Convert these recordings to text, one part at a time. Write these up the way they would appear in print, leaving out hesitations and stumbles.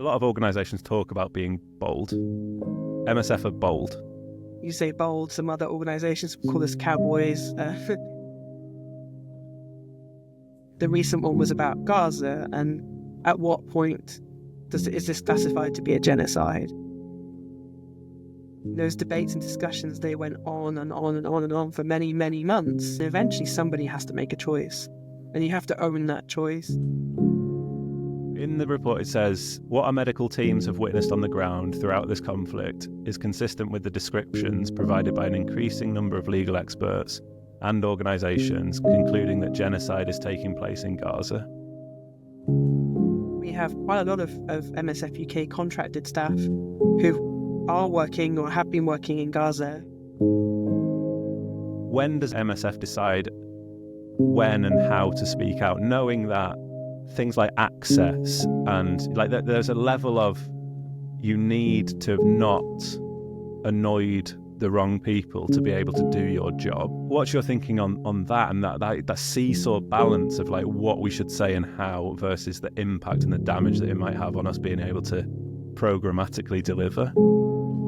lot of organisations talk about being bold. MSF are bold. You say bold, some other organisations call us cowboys. The recent one was about Gaza, and at what point is this classified to be a genocide? Those debates and discussions, they went on and on and on and on for many, many months. And eventually somebody has to make a choice, and you have to own that choice. In the report it says, what our medical teams have witnessed on the ground throughout this conflict is consistent with the descriptions provided by an increasing number of legal experts and organisations concluding that genocide is taking place in Gaza. We have quite a lot of MSF UK contracted staff who are working or have been working in Gaza. When does MSF decide when and how to speak out, knowing that things like access and there's a level of you need to have not annoyed the wrong people to be able to do your job? What's your thinking on that and that seesaw balance of what we should say and how versus the impact and the damage that it might have on us being able to programmatically deliver?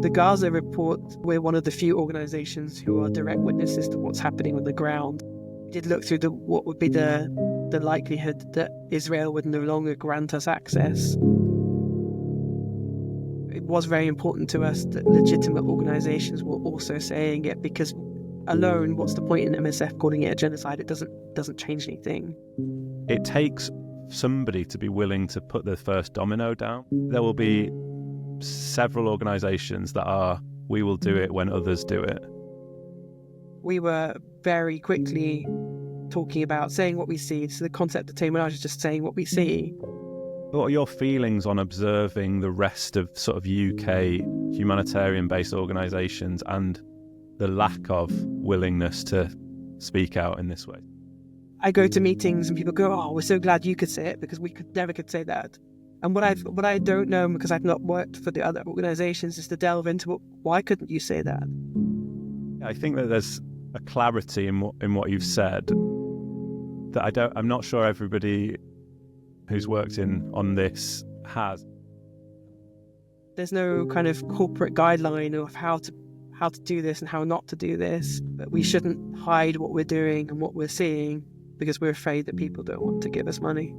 The Gaza report, we're one of the few organisations who are direct witnesses to what's happening on the ground. We did look through what would be the likelihood that Israel would no longer grant us access. It was very important to us that legitimate organisations were also saying it, because alone, what's the point in MSF calling it a genocide? It doesn't change anything. It takes somebody to be willing to put the first domino down. There will be several organisations that are, we will do it when others do it. We were very quickly talking about saying what we see. So the concept of témoignage is just saying what we see. What are your feelings on observing the rest of sort of UK humanitarian-based organisations and the lack of willingness to speak out in this way? I go to meetings and people go, "Oh, we're so glad you could say it because we never could say that." And what I don't know, because I've not worked for the other organisations, is to delve into why couldn't you say that? I think that there's a clarity in what you've said that I'm not sure everybody who's worked on this has. There's no kind of corporate guideline of how to do this and how not to do this, but we shouldn't hide what we're doing and what we're seeing because we're afraid that people don't want to give us money.